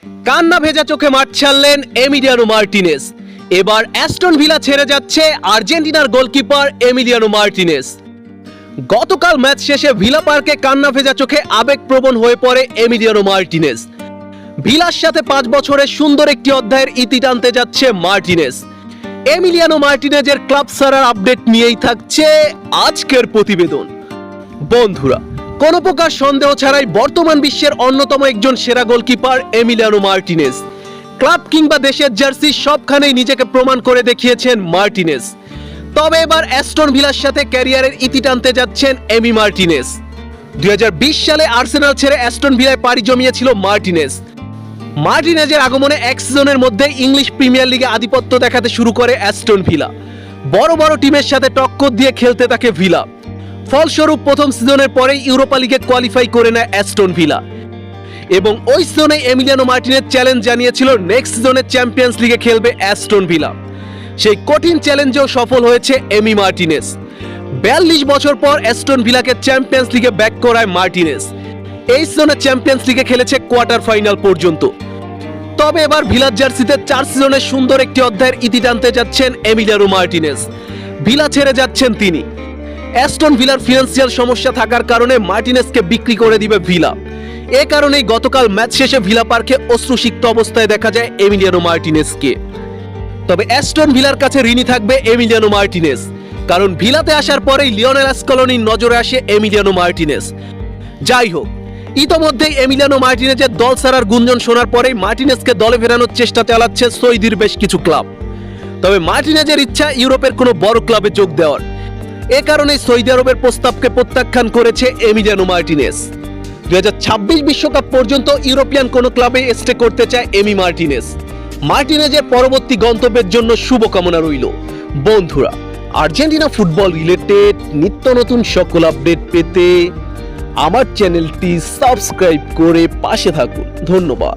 কান্না ভেজা চোখে মাঠ ছাড়লেন এমিলিয়ানো মার্টিনেজ। এবার অ্যাস্টন ভিলা ছেড়ে যাচ্ছে আর্জেন্টিনার গোলকিপার এমিলিয়ানো মার্টিনেজ। গতকাল ম্যাচ শেষে ভিলা পার্কে কান্না ভেজা চোখে আবেগপ্রবণ হয়ে পড়ে এমিলিয়ানো মার্টিনেজ। ভিলার সাথে 5 বছরের সুন্দর একটি অধ্যায়ের ইতি টানতে যাচ্ছে মার্টিনেজ। এমিলিয়ানো মার্টিনেজের ক্লাব ছাড়ার আপডেট নিয়েই থাকছে আজকের প্রতিবেদন। বন্ধুরা, কোনো প্রকার সন্দেহ ছাড়াই বর্তমান বিশ্বের অন্যতম একজন সেরা গোলকিপার এমিলিয়ানো মার্টিনেজ। ক্লাব কিংবা দেশের জার্সি সবখানেই নিজেকে প্রমাণ করে দেখিয়েছেন মার্টিনেজ। তবে এবার অ্যাস্টন ভিলার সাথে ক্যারিয়ারের ইতি টানতে যাচ্ছেন এমি মার্টিনেজ। 2020 সালে আর্সেনাল ছেড়ে অ্যাস্টন ভিলায় পাড়ি জমিয়েছিল মার্টিনেজ। মার্টিনেজের আগমনে এক সিজনের মধ্যে ইংলিশ প্রিমিয়ার লিগে আধিপত্য দেখাতে শুরু করে অ্যাস্টন ভিলা। বড় বড় টিমের সাথে টক্কর দিয়ে খেলতে থাকে ভিলা। ফলস্বরূপ প্রথম সিজনের পরেই ইউরোপা লিগে কোয়ালিফাই করে নেয় অ্যাস্টন ভিলা এবং ওই সিজনে এমিলিয়ানো মার্টিনেজ চ্যালেঞ্জ জানিয়েছিল নেক্সট সিজনে চ্যাম্পিয়ন্স লিগে খেলবে অ্যাস্টন ভিলা। সেই কঠিন চ্যালেঞ্জেও সফল হয়েছে এমি মার্টিনেজ। 42 বছর পর অ্যাস্টন ভিলাকে চ্যাম্পিয়ন্স লিগে ব্যাক করায় মার্টিনেজ। এই সিজনে চ্যাম্পিয়ন্স লিগে খেলেছে কোয়ার্টার ফাইনাল পর্যন্ত। তবে এবার ভিলার জার্সিতে 4 সিজনের সুন্দর একটি অধ্যায়ের ইতি টানতে যাচ্ছেন এমিলিয়ানো মার্টিনেজ। ভিলা ছেড়ে যাচ্ছেন তিনি। অ্যাস্টন ভিলার ফিনান্সিয়াল সমস্যা থাকার কারণে মার্টিনেজকে বিক্রি করে দিবে ভিলা। এ কারণেই গতকাল ম্যাচ শেষে ভিলা পার্কে অশ্রুসিক্ত অবস্থায় দেখা যায় এমিলিয়ানো মার্টিনেজকে। তবে অ্যাস্টন ভিলার কাছে ঋণী থাকবে এমিলিয়ানো মার্টিনেজ, কারণ ভিলাতে আসার পরেই লিওনেল স্কলোনির নজরে আসে এমিলিয়ানো মার্টিনেজ। যাই হোক, ইতোমধ্যেই এমিলিয়ানো মার্টিনেজের দল ছাড়ার গুঞ্জন শোনার পরেই মার্টিনেজকে দলে ফেরানোর চেষ্টা চালাচ্ছে সৌদির বেশ কিছু ক্লাব। তবে মার্টিনেজের ইচ্ছা ইউরোপের কোনো বড় ক্লাবে যোগ দেওয়ার। এ কারণে সৌদি আরবের প্রস্তাবকে প্রত্যাখ্যান করেছে এমিলিয়ানো মার্টিনেজ। 2026 বিশ্বকাপ পর্যন্ত ইউরোপিয়ান কোনো ক্লাবে স্টে করতে চায় এমি মার্টিনেজ। মার্টিনেজের পরবর্তী গন্তব্যের জন্য শুভকামনা রইল। বন্ধুরা, আর্জেন্টিনা ফুটবল রিলেটেড নিত্য নতুন সকল আপডেট পেতে আমার চ্যানেলটি সাবস্ক্রাইব করে পাশে থাকুন। ধন্যবাদ।